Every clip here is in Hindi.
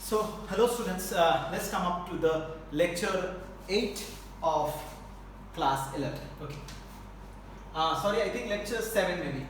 So, hello students, let's come up to the lecture 8 of class 11. Okay. Sorry, I think lecture 7 maybe.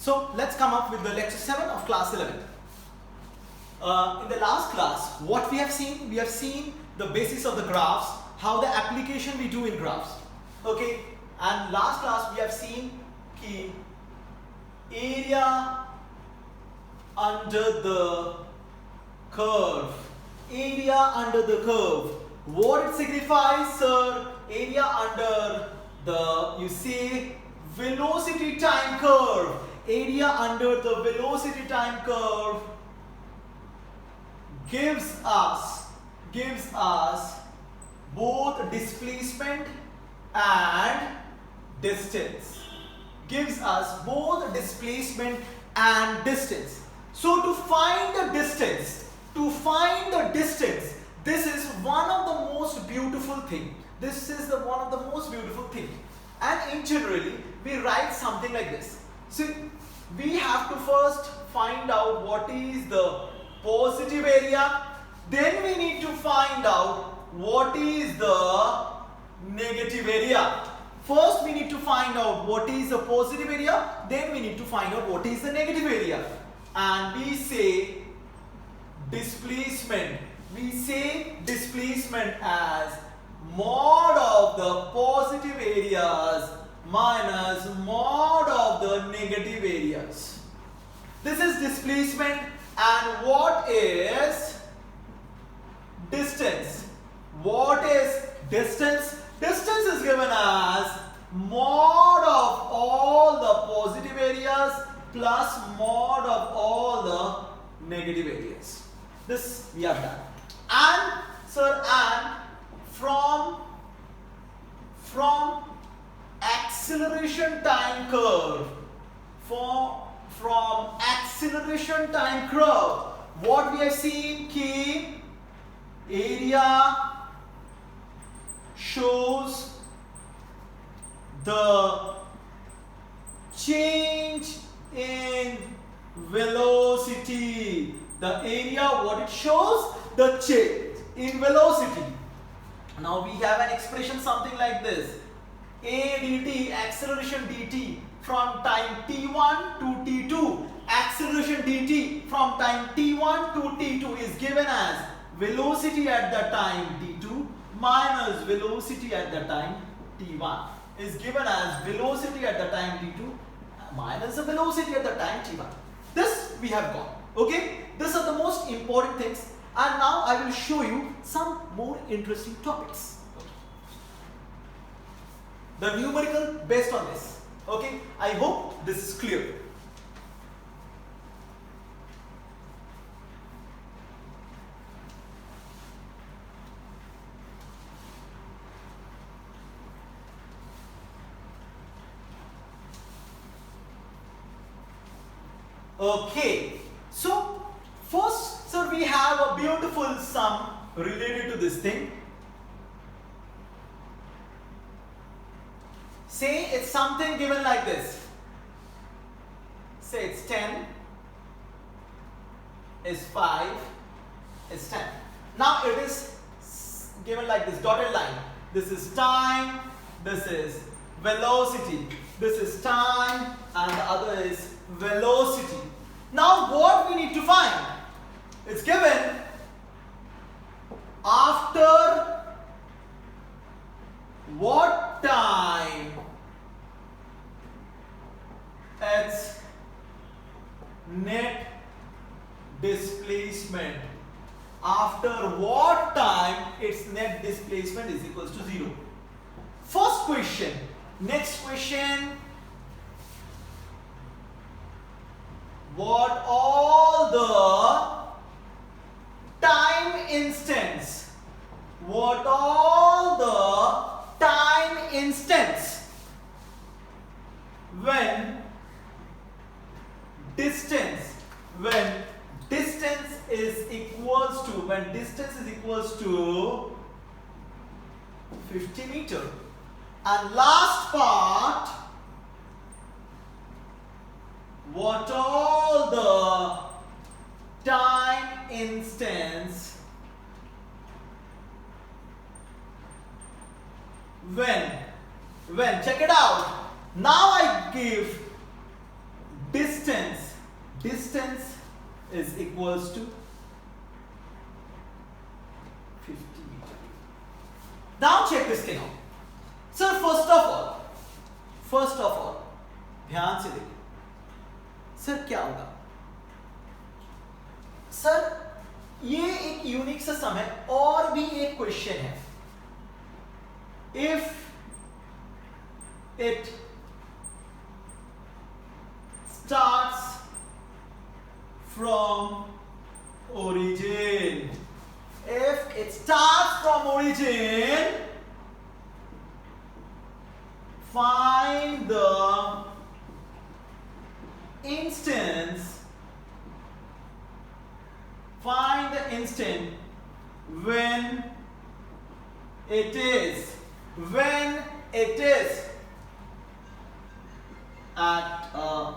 So, let's come up with the lecture 7 of class 11. In the last class, what we have seen? We have seen the basis of the graphs, how the application we do in graphs. Okay, and last class we have seen key area under the curve. Area under the curve. What it signifies, sir? Area under the, you see, velocity time curve. Area under the velocity time curve gives us both displacement and distance. Gives us both displacement and distance. So to find the distance, this is one of the most beautiful thing. This is one of the most beautiful thing. And in generally, we write something like this. See, we have to first find out what is the positive area. Then we need to find out what is the negative area. First we need to find out what is the positive area. Then we need to find out what is the negative area. And we say displacement. We say displacement as mod of the positive areas minus mod of the negative areas. This is displacement. And what is distance? What is distance? Distance is given as mod of all the positive areas plus mod of all the negative areas. This we have done. And sir, and from acceleration time curve, from acceleration time curve, what we have seen, key area shows the change in velocity. The area, what it shows, the change in velocity. Now we have an expression something like this: a dt, acceleration dt from time t1 to t2. Acceleration dt from time t1 to t2 is given as velocity at the time t2 minus velocity at the time t1. Is given as velocity at the time t2 minus the velocity at the time t1. This we have got. Okay, these are the most important things. And now I will show you some more interesting topics. The numerical based on this. Okay, I hope this is clear. Okay, so first, sir, we have a beautiful sum related to this thing. Say it's something given like this. Say it's 10 is 5 is 10. Now it is given like this, dotted line. This is time, this is velocity. This is time and the other is velocity. Now what we need to find? It's given after what time its net displacement. After what time its net displacement is equals to 0. First question. Next question. What all the time instants, what all the time instants when distance is equals to 50 meter. And last part, what all the time instance when check it out. Now I give distance is equals to 50 meter. Now check this thing out. Sir, first of all ध्यान से देखिए सर क्या होगा. सर ये एक यूनिक सा सम है. और भी एक क्वेश्चन है. If it starts from origin, find the instant when it is at a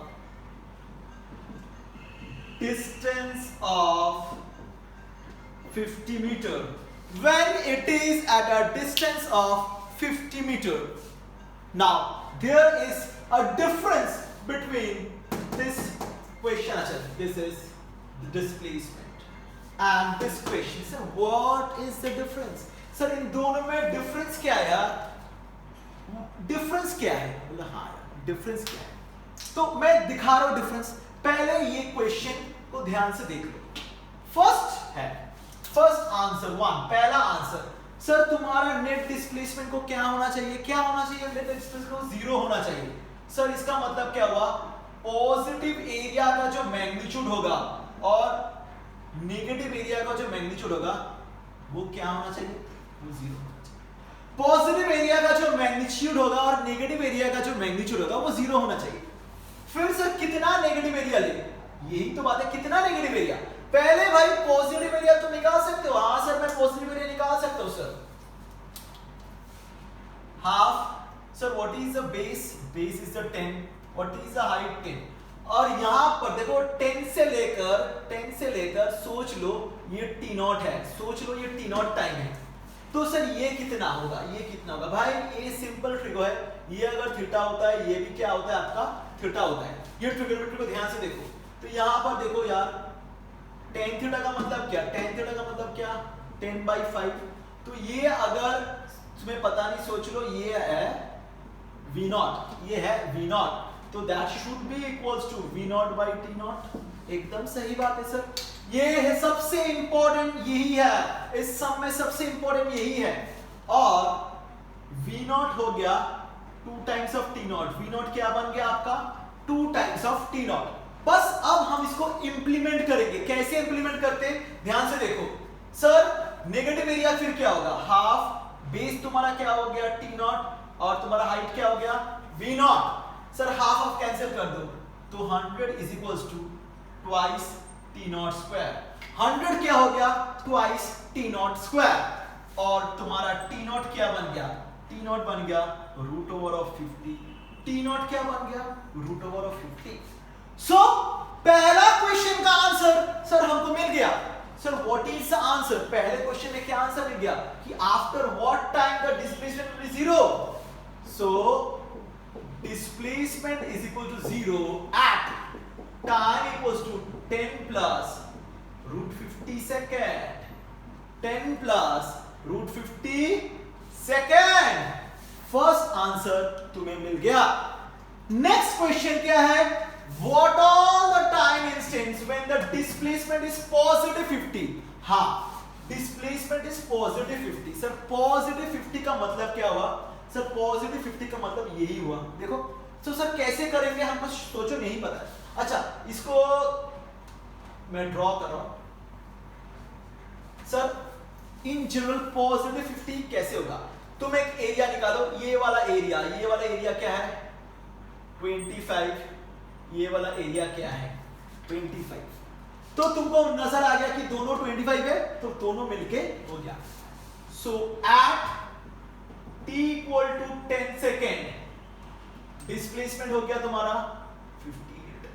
distance of 50 meter. When it is at a distance of 50 meter. Now there is a difference between this question. This is the displacement and this question. So what is the difference? Sir इन दोनों में डिफरेंस क्या है यार? डिफरेंस क्या है? बोला हाँ यार डिफरेंस क्या है. तो मैं दिखा रहा हूं डिफरेंस. पहले ये क्वेश्चन को ध्यान से देख लो. First answer 1. पहला आंसर, सर तुम्हारा नेट डिस्प्लेसमेंट को क्या होना चाहिए? नेट डिस्प्लेसमेंट को 0 होना चाहिए. सर इसका मतलब क्या हुआ? पॉजिटिव एरिया का जो मैग्नीट्यूड होगा और नेगेटिव एरिया का जो मैग्नीट्यूड होगा वो क्या होना चाहिए? वो 0 होना चाहिए. पॉजिटिव एरिया का जो मैग्नीट्यूड होगा और नेगेटिव एरिया का जो मैग्नीट्यूड होगा वो 0 होना चाहिए. फिर सर कितना नेगेटिव एरिया ले? यही तो बात है, कितना नेगेटिव एरिया. पहले भाई पॉजिटिव एरिया तो निकाल सकते हो. हाँ सर मैं पॉजिटिव एरिया निकाल सकता हूं sir. Half. Sir what is the base? Base is the 10. What is the height? 10. और यहां पर देखो 10 से लेकर सोच लो ये t0 है. सोच लो ये t0 टाइम है. तो सर ये कितना होगा? भाई ये सिंपल ट्रिगो है. ये अगर थीटा होता है ये भी क्या होता है? आपका थीटा होता है. ये ट्रिग्नोमेट्री को ध्यान से देखो. तो यहां पर देखो यार tan थीटा का मतलब क्या? 10/5. तो ये अगर तुम्हें पता नहीं, सोच लो ये है v0, ये है v0. तो that should be equals to v0/t0. एकदम सही बात है सर. ये है सबसे इंपॉर्टेंट, यही है इस सम में सबसे इंपॉर्टेंट यही है. और v0 हो गया 2 टाइम्स ऑफ t0. v0 क्या बन गया आपका? 2 टाइम्स ऑफ t0. बस अब हम इसको इंप्लीमेंट करेंगे. कैसे इंप्लीमेंट करते हैं? ध्यान से देखो. सर नेगेटिव एरिया फिर क्या होगा? हाफ. बेस तुम्हारा क्या हो गया? t0. और तुम्हारा हाइट क्या हो गया? v0. सर हाफ कैंसिल कर दो तो 100 is equals to twice t0 square. 100 क्या हो गया? Twice t0 square. और तुम्हारा t0 क्या बन गया? t0 बन गया √50. t0 क्या बन गया? √50. सो पहला क्वेश्चन का आंसर सर हमको मिल गया. Sir what is the answer? पहले क्वेश्चन में क्या आंसर मिल गया कि after what time the displacement will be 0. So displacement is equal to 0 at time equals to 10 plus √50 second. 10 plus √50 second. First answer तुम्हें मिल गया. नेक्स्ट क्वेश्चन क्या है? What all the time instants when the displacement is positive 50? हाँ, displacement is positive 50. Sir positive 50 का मतलब क्या हुआ? सर पॉजिटिव 50 का मतलब यही हुआ. देखो तो सर कैसे करेंगे हमको सोचो नहीं पता. अच्छा इसको मैं ड्रॉ कर रहा हूं. सर इन जनरल पॉजिटिव 50 कैसे होगा? तुम एक एरिया निकालो. ये वाला एरिया क्या है? 25, ये वाला एरिया क्या है 25। तो तुमको नजर आ गया कि दोनों 25 है, तो दोनों मिलके हो गया। So at t equal to 10 second displacement हो गया तुम्हारा 50 मीटर।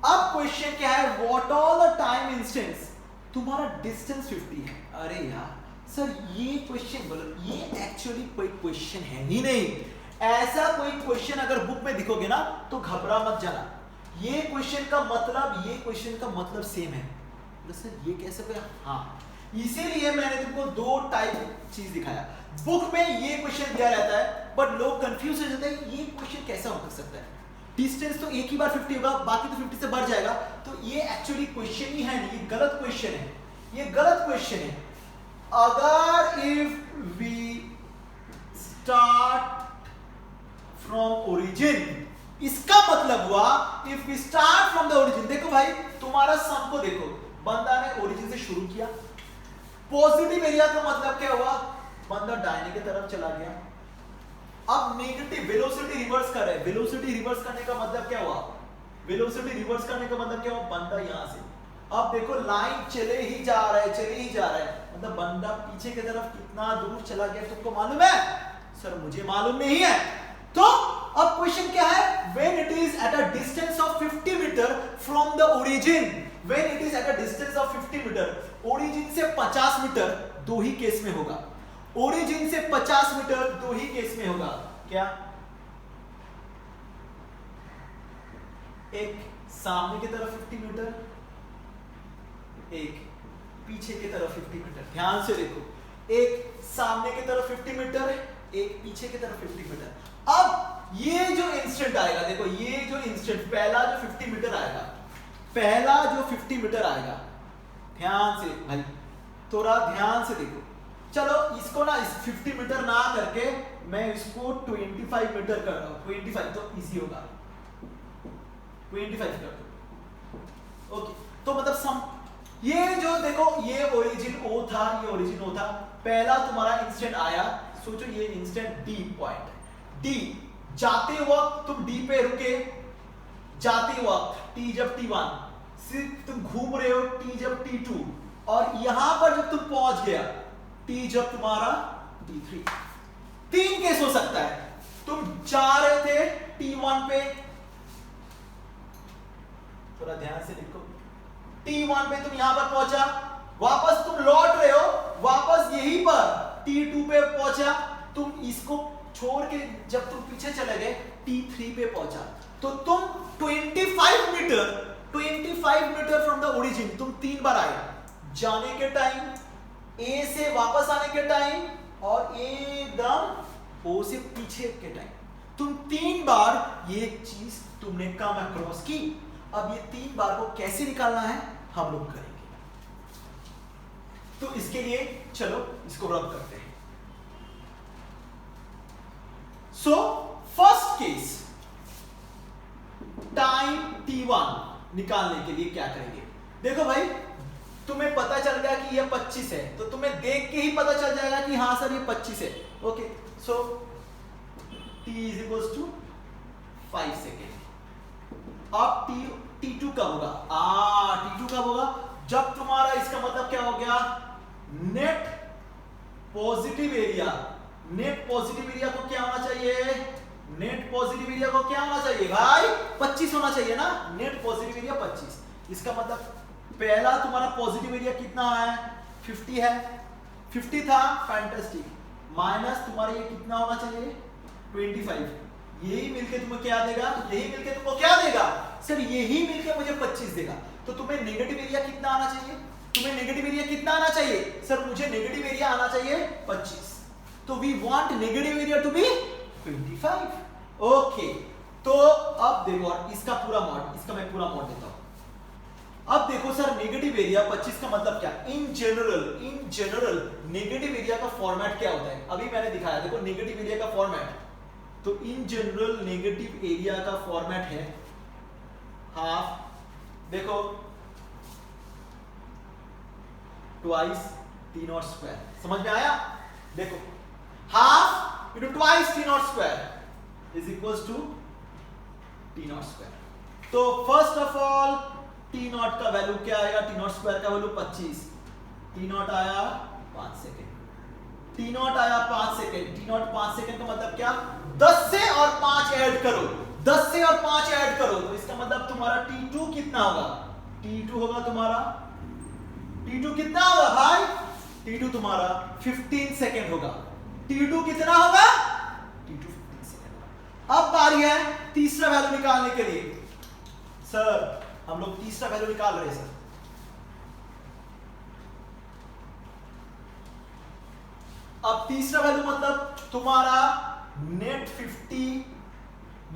अब क्वेश्चन क्या है, what all the time instance, तुम्हारा डिस्टेंस 50 है। अरे यार सर ये क्वेश्चन बोलो, ये एक्चुअली कोई क्वेश्चन है ही नहीं। ऐसा कोई क्वेश्चन अगर बुक में दिखोगे ना तो घबरा मत जाना, ये क्वेश्चन का मतलब, ये क्वेश्चन का मतलब सेम है। सर ये कैसे हो? हाँ, इसीलिए मैंने तुमको दो टाइप चीज दिखाया। बुक में ये क्वेश्चन दिया रहता है बट लोग कंफ्यूज हो जाते हैं, ये क्वेश्चन कैसा हो सकता है, डिस्टेंस तो एक ही बार 50 होगा, बाकी तो 50 से बढ़ जाएगा। तो ये एक्चुअली क्वेश्चन ही है नहीं, ये गलत क्वेश्चन है, ये गलत क्वेश्चन है। अगर if we start from origin, इसका मतलब हुआ if we start from the origin. देखो भाई तुम्हारा सम को देखो, बंदा ने ओरिजिन से शुरू किया, पॉजिटिव एरिया का मतलब क्या हुआ, बंदा दाहिने की तरफ चला गया। अब नेगेटिव वेलोसिटी रिवर्स कर रहे हैं, वेलोसिटी रिवर्स करने का मतलब क्या हुआ, वेलोसिटी रिवर्स करने का मतलब क्या हुआ, बंदा यहां से, अब देखो लाइन चले ही जा रहा है, चले ही जा रहा है, मतलब बंदा पीछे की तरफ कितना दूर चला गया तुमको मालूम है? सर मुझे मालूम नहीं है। तो अब क्वेश्चन क्या है, when it is at a distance of 50 metre from the origin, when it is at a distance of 50 metre, origin से 50 मीटर, दो ही केस में होगा, ओरिजिन से 50 मीटर दो ही केस में होगा। क्या? एक सामने की तरफ 50 मीटर, एक पीछे की तरफ 50 मीटर। ध्यान से देखो, एक सामने की तरफ 50 मीटर, एक पीछे की तरफ 50 मीटर। अब ये जो इंस्टेंट आएगा, देखो ये जो इंस्टेंट, पहला जो 50 मीटर आएगा, पहला जो 50 मीटर आएगा, ध्यान से भाई थोड़ा ध्यान से देखो। चलो इसको ना इस 50 मीटर ना करके मैं इसको 25 मीटर कर रहा हूं, 25 तो इजी होगा, 25 कर दो। ओके, तो मतलब सम, ये जो देखो ये ओरिजिन O था, ये ओरिजिन O था, पहला तुम्हारा इंस्टेंट आया, सोचो ये इंस्टेंट D पॉइंट, D जाते वक्त तुम D पे रुके, जाते वक्त T जब T1, सिर्फ तुम घूम रहे हो T जब T2, और यहां पर जब तुम पहुंच गया T जब तुम्हारा T3। तीन केस हो सकता है, तुम जा रहे थे T1 पे, थोड़ा ध्यान से देखो, T1 पे तुम यहां पर पहुंचा, वापस तुम लौट रहे हो, वापस यहीं पर T2 पे पहुंचा, तुम इसको छोड़ के जब तुम पीछे चले गए T3 पे पहुंचा, तो तुम 25 मीटर फ्रॉम द ओरिजिन तुम तीन बार आए, जाने के टाइम, A से वापस आने के टाइम, और एकदम O से पीछे के टाइम, तुम तीन बार ये चीज तुमने कम अक्रॉस की। अब ये तीन बार को कैसे निकालना है हम लोग करेंगे, तो इसके लिए चलो इसको रब करते हैं। So first case, time T1 निकालने के लिए क्या करेंगे, देखो भाई तुम्हें पता चल गया कि ये 25 है, तो तुम्हें देख के ही पता चल जाएगा कि हाँ सर ये 25 है। Okay, so T is equals to 5 second. अब T2 कब होगा, T2 कब होगा, जब तुम्हारा, इसका मतलब क्या हो गया, net positive area, net positive area को क्या होना चाहिए, नेट पॉजिटिव एरिया को क्या होना चाहिए भाई, 25 होना चाहिए ना, नेट पॉजिटिव एरिया 25। इसका मतलब पहला तुम्हारा पॉजिटिव एरिया कितना है, 50 है, 50 था, फैंटास्टिक, माइनस तुम्हारा ये कितना होना चाहिए 25, यही मिलके तुम्हें क्या देगा, यही मिलके तुमको क्या देगा, सर यही मिलके मुझे 25 देगा। तो तुम्हें नेगेटिव एरिया कितना आना चाहिए, तुम्हें नेगेटिव एरिया कितना आना चाहिए, सर मुझे नेगेटिव एरिया आना चाहिए 25, तो we want negative area to be 25। Okay, तो अब देखो इसका पूरा मॉड, इसका मैं पूरा मॉड देता हूं। अब देखो सर नेगेटिव एरिया 25 का मतलब क्या, इन जनरल नेगेटिव एरिया का फॉर्मेट क्या होता है, अभी मैंने दिखाया, देखो नेगेटिव एरिया का फॉर्मेट, तो इन जनरल नेगेटिव एरिया का फॉर्मेट है हाफ, देखो ट्वाइस टी नॉट स्क्वायर, समझ में आया, देखो half into twice T naught square is equals to T naught square. तो first of all T naught का वैल्यू क्या आएगा, टी नॉट स्क्वायर का वैल्यू 25, टी नॉट आया 5 सेकेंड, टी नॉट आया 5 सेकेंड, टी नॉट 5 सेकेंड का मतलब क्या, 10 से और 5 ऐड करो, 10 से और 5 ऐड करो, तो इसका मतलब तुम्हारा T2 कितना होगा, T2 होगा तुम्हारा, T2 कितना होगा भाई, T2 तुम्हारा 15 सेकेंड होगा, T2 कितना होगा, T2 15 सेकेंड। अब बारी है तीसरा वैल्यू निकालने के लिए। सर हम लोग तीसरा वैल्यू निकाल रहे हैं सर, अब तीसरा वैल्यू मतलब तुम्हारा net 50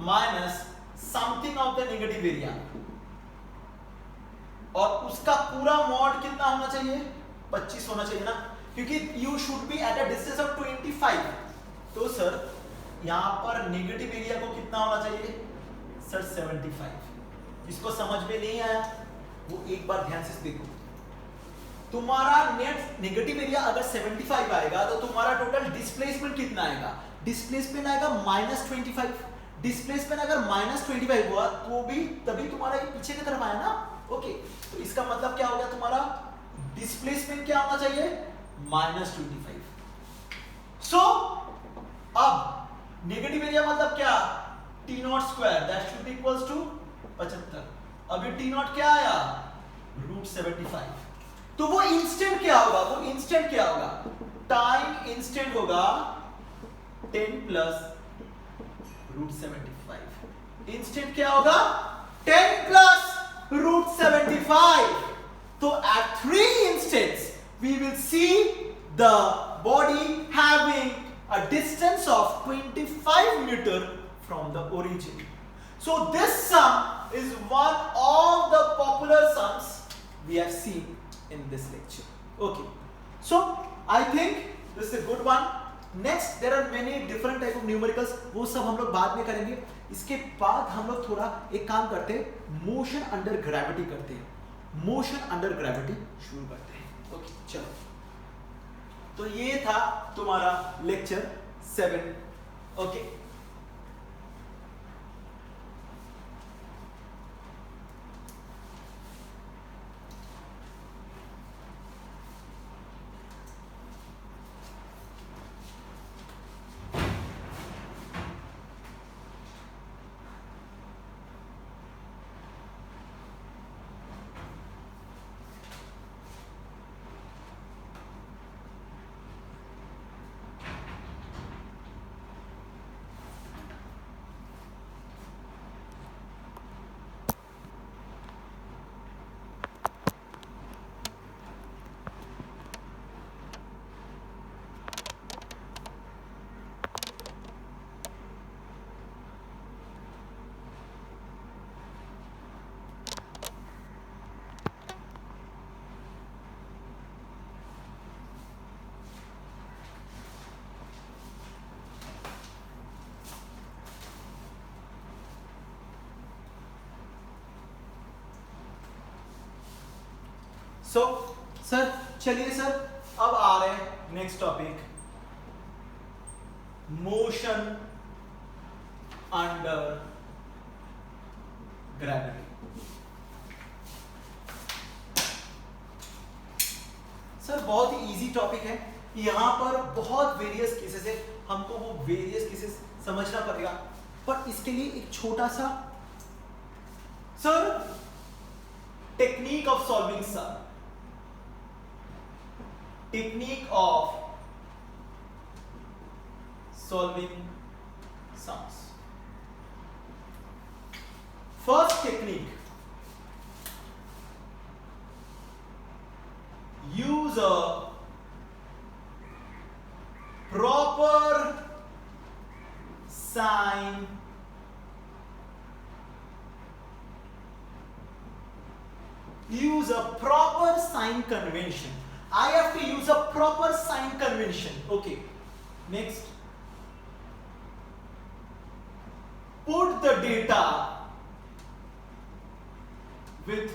minus something of the negative area, और उसका पूरा मॉड कितना होना चाहिए, 25 होना चाहिए ना, क्योंकि you should be at a distance of 25। तो सर यहां पर नेगेटिव एरिया को कितना होना चाहिए सर, 75। जिसको समझ में नहीं आया वो एक बार ध्यान से देखो, तुम्हारा नेट नेगेटिव एरिया अगर 75 आएगा तो तुम्हारा टोटल डिस्प्लेसमेंट कितना आएगा, डिस्प्लेसमेंट आएगा -25। डिस्प्लेसमेंट अगर -25 हुआ तो भी तभी तुम्हारा ये पीछे की तरफ आया ना, ओके। तो इसका मतलब क्या हो गया, तुम्हारा डिस्प्लेसमेंट क्या होना चाहिए, -25। सो अब नेगेटिव एरिया मतलब क्या, T naught square that should be equals to 75। अभी टी नॉट क्या आया, √75। तो वो इंस्टेंट क्या होगा, वो इंस्टेंट क्या होगा, टाइम इंस्टेंट होगा 10 प्लस √75। इंस्टेंट क्या होगा, 10 प्लस √75। तो at 3 instants we will see the body having a distance of 25 meter from the origin. So this sum is one of the popular sums we have seen in this lecture. Okay, so I think this is a good one. Next there are many different type of numericals, वो सब हम लोग बाद में करेंगे। इसके बाद हम लोग थोड़ा एक काम करते हैं, मोशन अंडर ग्रेविटी करते हैं, मोशन अंडर ग्रेविटी शुरू करते हैं। ओके चलो, तो ये था तुम्हारा लेक्चर 7। ओके सो सर चलिए सर अब आ रहे हैं next topic, motion under gravity. Sir बहुत ही इजी टॉपिक है, यहां पर बहुत वेरियस केसेस है, हमको वो वेरियस केसेस समझना पड़ेगा, पर इसके लिए एक छोटा सा sir technique of solving some, technique of solving sums. First technique, use a proper sign convention. I have to use a proper sign convention. Okay. Next. Put the data with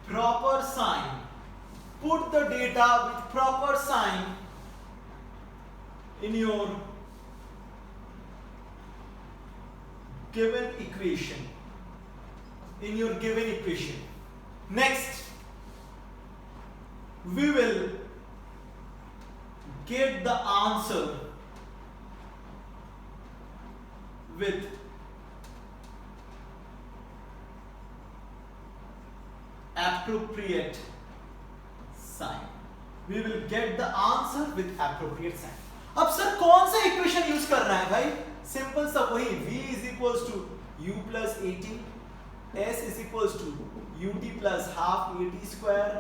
proper sign. Put the data with proper sign in your given equation. Next, we will get the answer with appropriate sign. We will get the answer with appropriate sign. अब सर कौन सा इक्वेशन यूज करना है भाई? सिंपल सा वही v is equals to u plus 18, s is equals to ut plus half at square,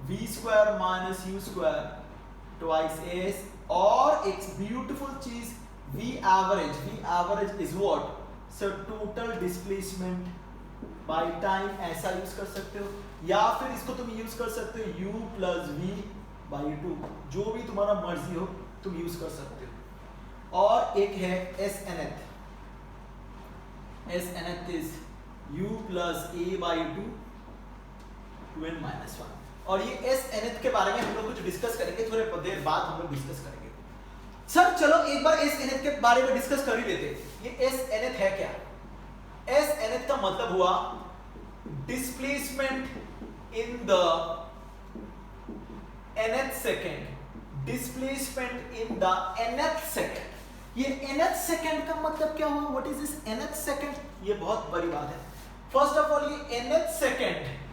v square minus u square twice s, और एक ब्यूटीफुल चीज v average is what? So total displacement by time, ऐसा यूज कर सकते हो, या फिर इसको तुम यूज कर सकते हो u plus v by 2, जो भी तुम्हारा मर्जी हो तुम यूज कर सकते हो। और एक है snth is u plus a by 2 2n minus 1, और ये snth के बारे में हम लोग कुछ डिस्कस करेंगे, थोड़े देर बाद हम लोग डिस्कस करेंगे। सर चलो एक बार snth के बारे में डिस्कस कर ही लेते हैं। ये snth है क्या? snth का मतलब हुआ displacement in the nth second, displacement in the nth second. ये nth सेकेंड का मतलब क्या हुआ? What is this nth second? ये बहुत बड़ी बात है। फर्स्ट ऑफ ऑल ये nth second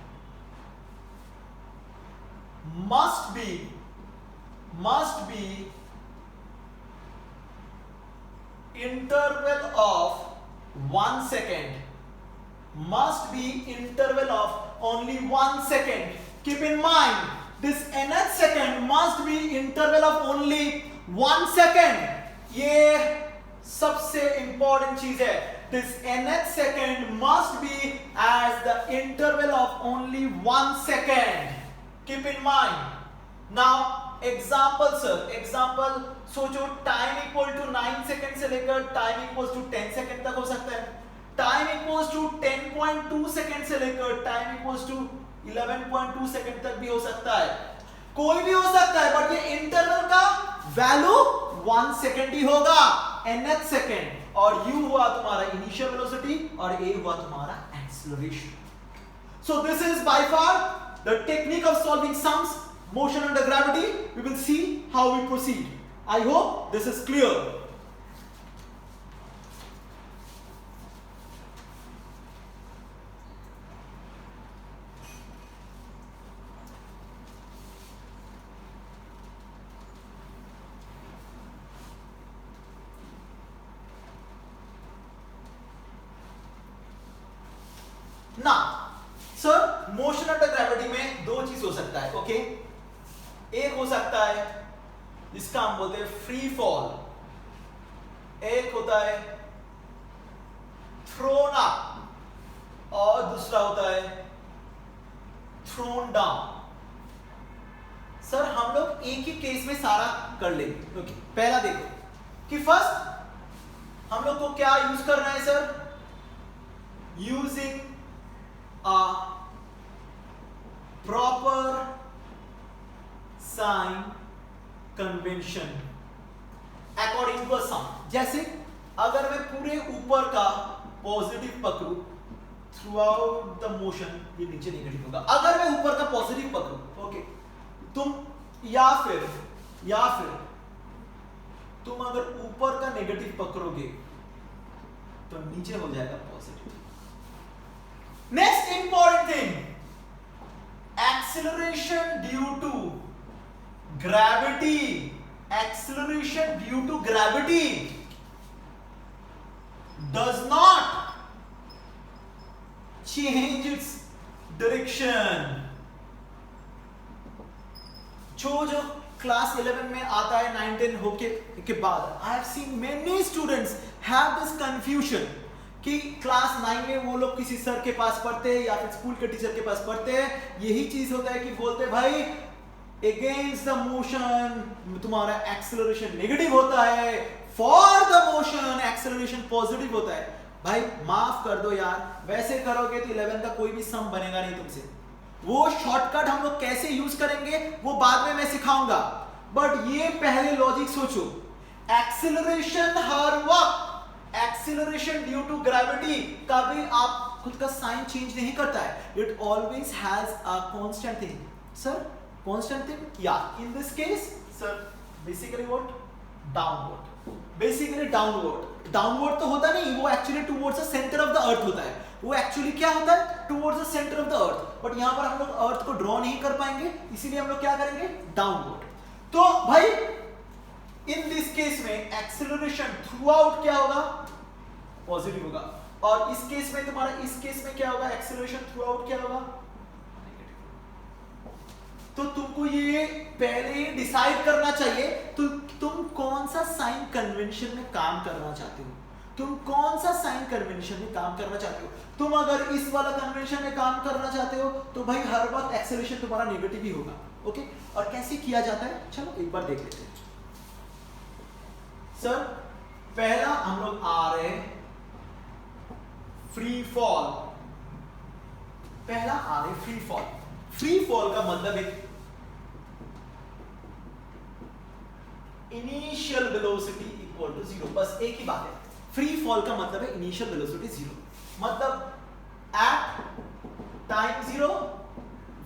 must be interval of 1 second, must be interval of only 1 second. Keep in mind this nth second must be interval of only 1 second. ये सबसे इंपॉर्टेंट चीज है। This nth second must be as the interval of only 1 second. Keep in mind. Now example sir, example सोचो टाइम इक्वल टू 9 सेकंड से लेकर टाइम इक्वल टू 10 सेकंड तक हो सकता है, टाइम इक्वल टू 10.2 सेकंड से लेकर टाइम इक्वल टू 11.2 सेकंड तक भी हो सकता है, कोई भी हो सकता है, बट ये इंटरवल का वैल्यू 1 सेकंड ही होगा, nth सेकंड, और u हुआ तुम्हारा इनिशियल वेलोसिटी और a हुआ तुम्हारा acceleration. So this is by far the technique of solving sums, motion under gravity. We will see how we proceed. I hope this is clear. Now, sir, motion under gravity में दो चीज हो सकता है, ओके? एक हो सकता है जिसका हम बोलते हैं फ्री फॉल, एक होता है थ्रोन अप और दूसरा होता है थ्रोन डाउन। सर हम लोग एक ही केस में सारा कर लेंगे। ओके, पहला देखो कि फर्स्ट हम लोग को क्या यूज करना है sir? Using a proper sign convention according to a sum. जैसे अगर मैं पूरे ऊपर का पॉजिटिव पकड़ू थ्रू आउट द मोशन, ये नीचे नेगेटिव होगा। अगर मैं ऊपर का पॉजिटिव पकड़ू, ओके, तुम या फिर तुम अगर ऊपर का नेगेटिव पकड़ोगे तो नीचे हो जाएगा positive. Next important thing, acceleration due to gravity, acceleration due to gravity does not change its direction. जो क्लास 11 में आता है 9 10 होके के बाद, I have seen many students have this confusion कि क्लास 9 में वो लोग किसी सर के पास पढ़ते हैं या फिर स्कूल के टीचर के पास पढ़ते हैं, यही चीज होता है कि बोलते हैं भाई अगेंस्ट द मोशन तुम्हारा एक्सेलरेशन नेगेटिव होता है, for the motion acceleration positive होता है। भाई माफ कर दो यार, वैसे करोगे तो 11 का कोई भी सम बनेगा नहीं तुमसे। वो शॉर्टकट हम लोग कैसे यूज करेंगे वो बाद में मैं सिखाऊंगा, बट ये पहले लॉजिक सोचो, एक्सेलरेशन हर वक्त, एक्सेलरेशन ड्यू टू ग्रेविटी कभी आप खुद का साइन चेंज नहीं करता है, it always has a constant thing. Sir constant thing, या in this case sir basically what, downward, basically downward. Downward तो होता नहीं, वो actually towards the centre of the earth होता है. वो एक्चुअली क्या होता है, towards the centre of the earth. But यहां पर हम लोग अर्थ को ड्रॉ नहीं कर पाएंगे, इसीलिए हम लोग क्या करेंगे, डाउनवर्ड. तो भाई इन दिस केस में एक्सेलरेशन थ्रू आउट क्या होगा, पॉजिटिव होगा. और इस केस में तुम्हारा, इस केस में क्या होगा, एक्सेलरेशन थ्रू आउट क्या होगा, तो तुमको ये पहले डिसाइड करना चाहिए तो तुम कौन सा साइन कन्वेंशन में काम करना चाहते हो. तुम कौन सा साइन कन्वेंशन में काम करना चाहते हो. तुम अगर इस वाला कन्वेंशन में काम करना चाहते हो तो भाई हर वक्त एक्सेलरेशन तुम्हारा नेगेटिव ही होगा. ओके, और कैसे किया जाता है, चलो एक बार देख लेते हैं. सर पहला हम लोग आ रहे हैं फ्री फॉल. पहला आ रहे फ्री फॉल. फ्री फॉल का मतलब एक इनिशियल वेलोसिटी इक्वल टू 0. बस एक ही बात है, फ्री फॉल का मतलब है इनिशियल वेलोसिटी 0, मतलब एट टाइम 0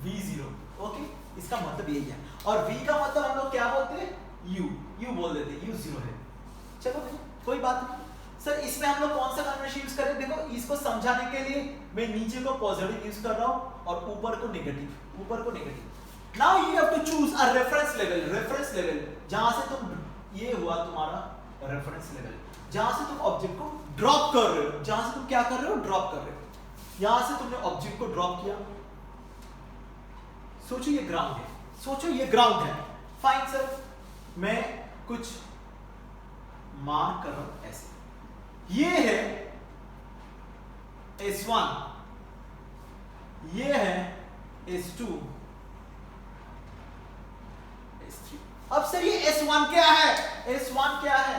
v0. ओके, इसका मतलब यही है. और v का मतलब हम लोग क्या बोलते हैं, u बोल देते हैं, u 0 है. चलो कोई बात नहीं. सर इसमें हम लोग कौन सा कन्वेंशन यूज करें, देखो इसको समझाने के लिए मैं नीचे को पॉजिटिव यूज कर रहा हूं और ऊपर को नेगेटिव, ऊपर को negative. Now you have to choose a reference level. Reference level जहां से तुम, ये हुआ तुम्हारा रेफरेंस लेवल, जहां से तुम ऑब्जेक्ट को ड्रॉप कर रहे हो, जहां से तुम क्या कर रहे हो, ड्रॉप कर रहे हो. यहां से तुमने ऑब्जेक्ट को ड्रॉप किया, सोचो ये ग्राउंड है, सोचो ये ग्राउंड है. फाइन सर, मैं कुछ मार्क कर रहा हूं ऐसे, ये है S1, ये है S2, S3. अब सर ये S1 क्या है, S1 क्या है,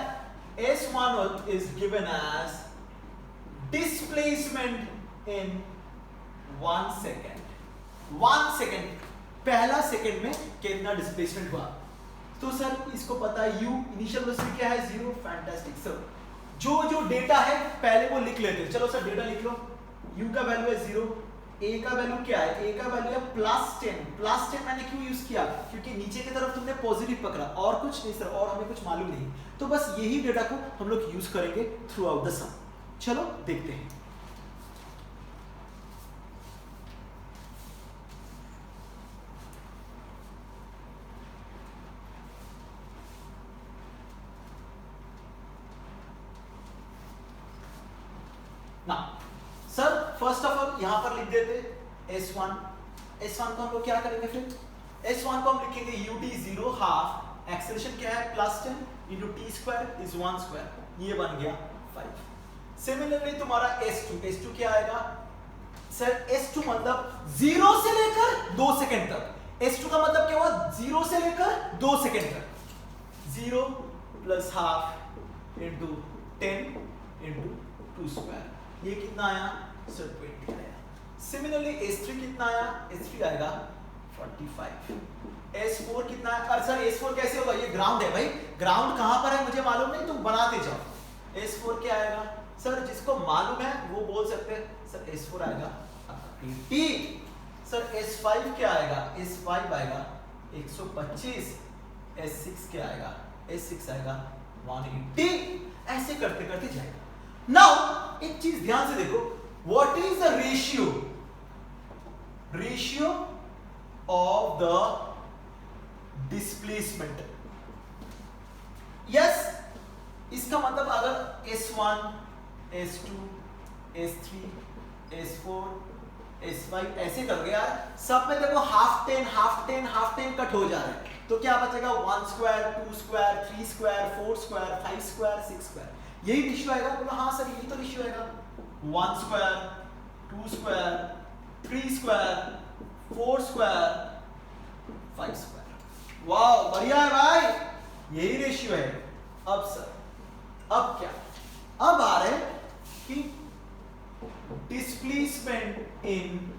S1 is given as displacement in 1 second. 1 second, पहला सेकंड में कितना डिस्प्लेसमेंट हुआ. तो सर इसको पता है u इनिशियल वेलोसिटी क्या है, 0. फैंटास्टिक. सर जो डेटा है पहले वो लिख लेते हैं. चलो सर डेटा लिख लो. u का वैल्यू है 0, a का वैल्यू क्या है, a का वैल्यू है +10. +10 मैंने क्यों यूज किया, क्योंकि नीचे की तरफ तुमने पॉजिटिव पकड़ा, और कुछ नहीं सर, और हमें कुछ मालूम नहीं. तो बस यही डेटा को हम लोग यूज करेंगे थ्रू आउट द सम. चलो देखते हैं. ना सर फर्स्ट ऑफ ऑल यहां पर लिख देते S1. S1 को हम लोग क्या करेंगे, फिर S1 को हम लिखेंगे ut 0 हाफ, एक्सेलरेशन क्या है +10 into t square is 1 square, ये बन गया 5. सिमिलरली तुम्हारा S2 क्या आएगा सर, S2 मतलब 0 से लेकर 2 सेकंड तक. S2 का मतलब क्या हुआ, 0 से लेकर 2 सेकंड तक. 0 plus half into 10 into 2 square, ये कितना आया सर 20 आया. सिमिलरली S3 कितना आया, S3 आएगा 45. S4 कितना है, अरे सर S4 कैसे होगा, ये ग्राउंड है भाई, ग्राउंड कहां पर है मुझे मालूम नहीं, तुम बनाते जाओ. S4 क्या आएगा सर, जिसको मालूम है वो बोल सकते हैं सर S4 आएगा 80. सर S5 क्या आएगा, S5 आएगा 125. S6 क्या आएगा, S6 आएगा 180. ऐसे करते करते जाएगा. नाउ एक चीज ध्यान से देखो, what is the ratio of the displacement. Yes, इसका मतलब अगर S1, S2, S3, S4, S5 ऐसे कर गया, सब में देखो हाफ 10 हाफ 10 हाफ 10 कट हो जा रहा है, तो क्या बचेगा 1 square, 2 square, 3 square, 4 square, 5 square, 6 square. यही रेशियो आएगा. बोला हाँ सर यही तो रेशियो आएगा. 1 square, 2 square, 3 square, 4 square, 5 square. वाह बढ़िया है भाई, यही रेशियो है. अब सर अब क्या, अब आ रहे कि displacement in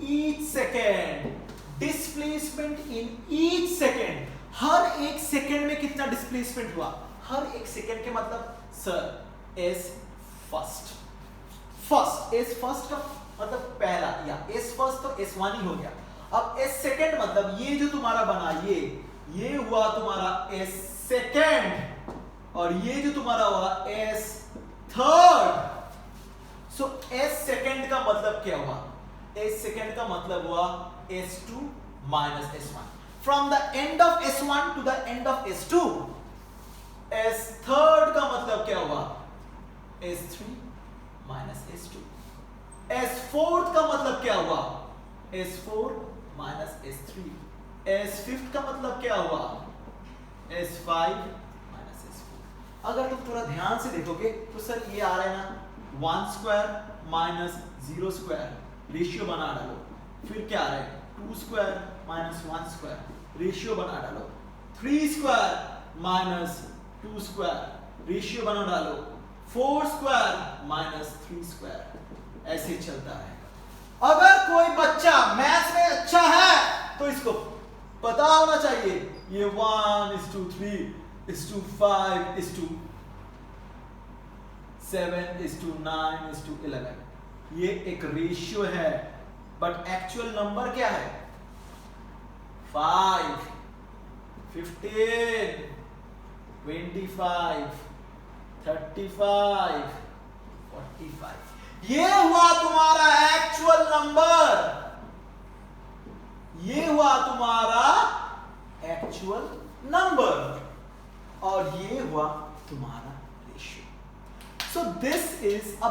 each second. Displacement in each second, हर एक सेकेंड में कितना डिस्प्लेसमेंट हुआ, हर एक सेकेंड के मतलब sir S first, first S first का मतलब पहला, या एस फर्स्ट तो एस वन ही हो गया। अब एस सेकेंड मतलब ये जो तुम्हारा बना ये हुआ तुम्हारा एस सेकेंड, और ये जो तुम्हारा हुआ एस थर्ड। सो एस सेकेंड का मतलब क्या हुआ, एस सेकेंड का मतलब हुआ S2 minus S1 from the end of S1 to the end of S2। S third का मतलब क्या हुआ, S3 minus S2। S fourth का मतलब क्या हुआ, S4 minus S3। S fifth का मतलब क्या हुआ, S5 minus S4। अगर तुम थोड़ा ध्यान से देखोगे तो सर ये आ रहा है ना 1 स्क्वायर माइनस 0 स्क्वायर, रेशियो बना डालो। फिर क्या आ रहा है 2 स्क्वायर माइनस 1 स्क्वायर, रेशियो बना डालो। 3 स्क्वायर माइनस 2 स्क्वायर, रेशियो बना डालो। 4 स्क्वायर माइनस 3 स्क्वायर, ऐसे चलता रहेगा। अगर कोई बच्चा मैथ्स में अच्छा है तो इसको पता होना चाहिए ये 1:3:5:7:9:11 ये एक रेशियो है, बट एक्चुअल नंबर क्या है 5, 15, 25, 35, 45। ये हुआ तुम्हारा एक्चुअल नंबर, ये हुआ तुम्हारा एक्चुअल नंबर, और ये हुआ तुम्हारा ratio. So this is a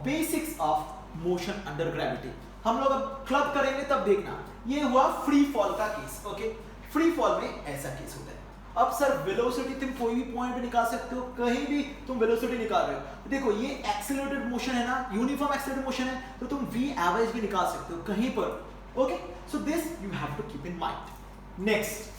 basics of motion under gravity. हम लोग अब क्लब करेंगे तब देखना। ये हुआ फ्री फॉल का केस। ओके, फ्री फॉल में ऐसा केस होता है। अब सर वेलोसिटी तुम कोई भी पॉइंट पे निकाल सकते हो, कहीं भी तुम वेलोसिटी निकाल रहे हो। देखो ये एक्सेलरेटेड मोशन है ना, यूनिफॉर्म एक्सेलरेटेड मोशन है, तो तुम v एवरेज भी निकाल सकते हो कहीं पर। Okay, so this you have to keep in mind. Next,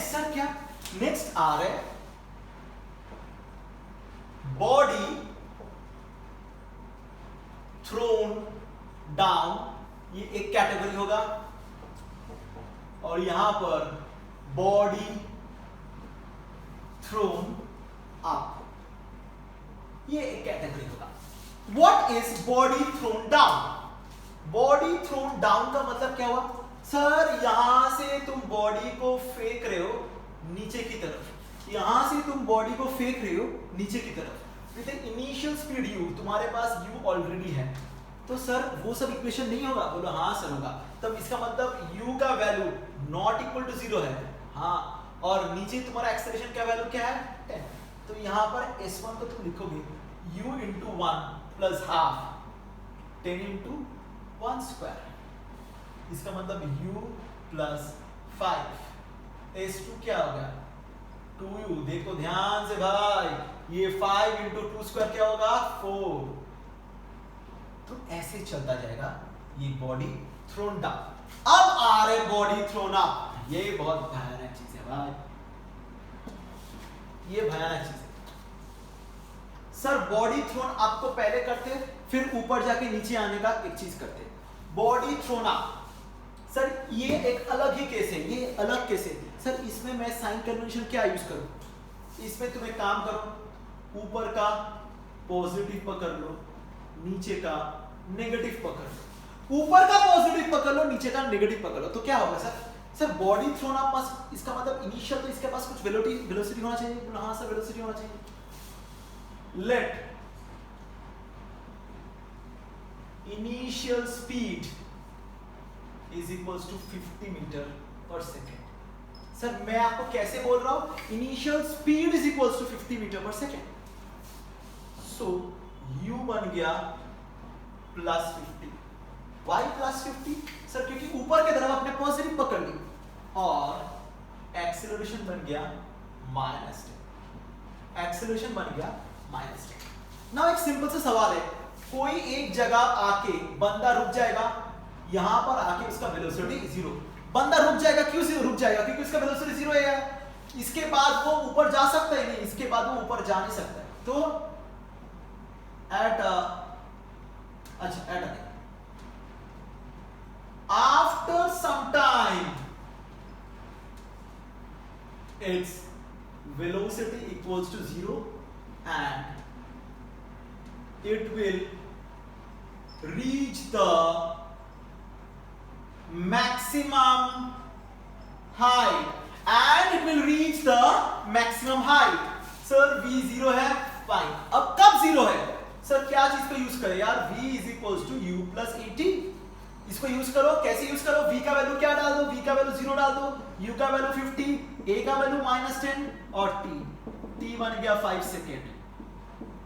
sir क्या नेक्स्ट आ रहा है बॉडी थ्रोन डाउन, ये एक कैटेगरी होगा, और यहां पर बॉडी थ्रोन अप, ये एक कैटेगरी होगा। What is body thrown down? Body thrown down का मतलब क्या हुआ सर, यहां से तुम बॉडी को फेंक रहे हो नीचे की तरफ, यहां से तुम बॉडी को फेंक रहे हो नीचे की तरफ with an initial speed u, तुम्हारे पास u ऑलरेडी है, तो सर वो सब इक्वेशन नहीं होगा। बोलो हाँ सर होगा। तब इसका मतलब u का वैल्यू नॉट इक्वल टू 0 है, हाँ, और नीचे तुम्हारा एक्सेलरेशन का वैल्यू क्या है 10, तो यहां पर s1 को तुम लिखोगे u into 1 plus half 10 into 1 square, इसका मतलब u plus 5, s2 क्या हो गया 2u। देखो ध्यान से भाई, ये 5 into 2 स्क्वायर क्या होगा 4, तो ऐसे चलता जाएगा ये बॉडी थ्रोन डाउन। अब आ रहे बॉडी थ्रोन अप, ये बहुत भयानक चीज है भाई, ये भयानक चीज है। सर बॉडी थ्रोन अप को पहले करते, फिर ऊपर जाके नीचे आने का एक चीज करते। बॉडी थ्रोन अप सर ये एक अलग ही केस है, ये अलग केस है सर। इसमें मैं साइन कन्वेंशन क्या यूज करूं, इसमें तुम एक काम करो, ऊपर का पॉजिटिव पकड़ लो, नीचे का नेगेटिव पकड़ लो। ऊपर का पॉजिटिव पकड़ लो, नीचे का नेगेटिव पकड़ लो, तो क्या होगा sir? Sir body throne up must, इसका मतलब इनिशियल तो इसके पास कुछ वेलोसिटी होना चाहिए। हाँ सर वेलोसिटी होना चाहिए। Let initial speed is equals to 50 metre per second. Sir मैं आपको कैसे बोल रहा हूं, initial speed is equals to 50 metre per second. So u बन गया प्लस 50। Y plus 50 sir? क्योंकि ऊपर की तरफ आपने पॉजिटिव पकड़ ली, और एक्सेलरेशन बन गया -10। एक्सेलरेशन बन गया -10। नाउ एक सिंपल सा सवाल है, कोई एक जगह आके बंदा रुक जाएगा, यहां पर आके उसका वेलोसिटी 0, बंदा रुक जाएगा, क्यों रुक जाएगा? क्योंकि उसका वेलोसिटी 0 है यार। इसके बाद वो ऊपर जा सकता है नहीं, इसके बाद वो ऊपर जा नहीं सकता है। तो after some time its velocity equals to 0 and it will reach the maximum height and it will reach the maximum height। Sir v 0 है, फाइन। अब कब 0 है सर? क्या चीज को यूज करें यार? v is equals to u plus et। इसको यूज करो, कैसे यूज करो? v का वैल्यू क्या डाल दो? v का वैल्यू 0 डाल दो, u का वैल्यू 50, a का वैल्यू -10 और t बन गया 5 सेकेंड।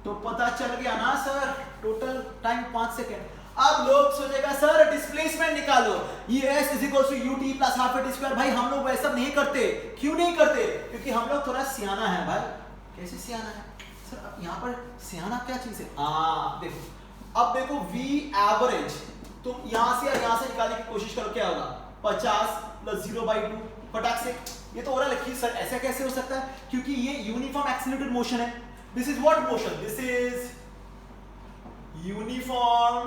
तो पता चल गया ना सर, टोटल टाइम 5 सेकेंड। अब लोग सोचेगा सर डिस्प्लेसमेंट निकालो, ये s is equals to ut plus half at square. भाई हम लोग वैसा नहीं करते। क्यों नहीं करते? क्योंकि हम लोग थोड़ा सियाना है भाई। कैसे सियाना है सर? अब यहाँ पर सियाना क्या चीज है? देखो, अब देखो v एवरेज तुम यहां से निकालने की कोशिश करो, क्या होगा? 50 प्लस 0/2 फटाक से। ये तो हो रहा है, लेकिन सर ऐसा कैसे हो सकता है? क्योंकि ये यूनिफॉर्म एक्सेलरेटेड मोशन है। This is what motion? This is uniform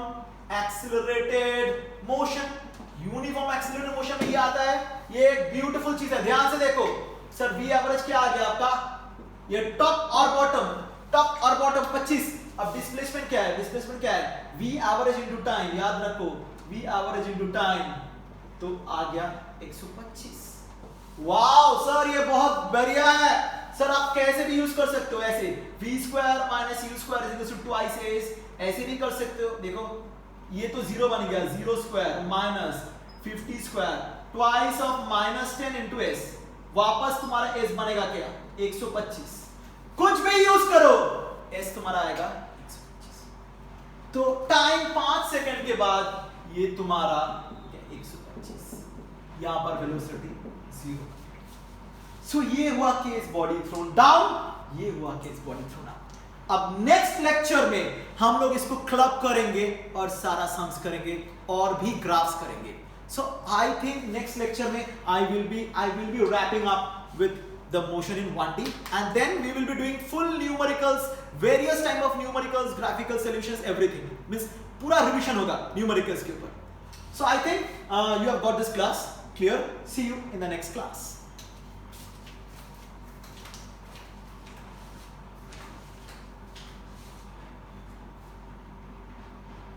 accelerated motion. Uniform accelerated motion में ये आता है, ये एक ब्यूटीफुल चीज है। ध्यान से देखो सर, v एवरेज क्या आ गया आपका? ये टॉप और बॉटम, टॉप और बॉटम 25। अब डिस्प्लेसमेंट क्या है? डिस्प्लेसमेंट क्या है? v average into time. याद रखो, v एवरेज इनटू टाइम, तो आ गया 125। वाओ सर, ये बहुत बढ़िया है सर। आप कैसे भी यूज कर सकते हो, ऐसे v square minus u square is equal to twice s, ऐसे भी कर सकते हो। देखो ये तो 0 बन गया, 0 square minus 50 square twice of -10 into s, वापस तुम्हारा s बनेगा क्या? 125। कुछ भी यूज करो, s तुम्हारा आएगा 125। तो टाइम 5 सेकंड के बाद ये तुम्हारा 125, यहां पर वेलोसिटी 0। सो ये हुआ केस बॉडी थ्रोन डाउन, ये हुआ केस बॉडी थ्रोन अप। अब नेक्स्ट लेक्चर में हम लोग इसको क्लब करेंगे और सारा सम्स करेंगे और भी ग्राफ्स करेंगे। So I think next lecture में I will be wrapping up with the motion in 1D, and then we will be doing full numericals, various type of numericals, graphical solutions, everything means पूरा revision होगा numericals के ऊपर। So I think you have got this class clear. See you in the next class.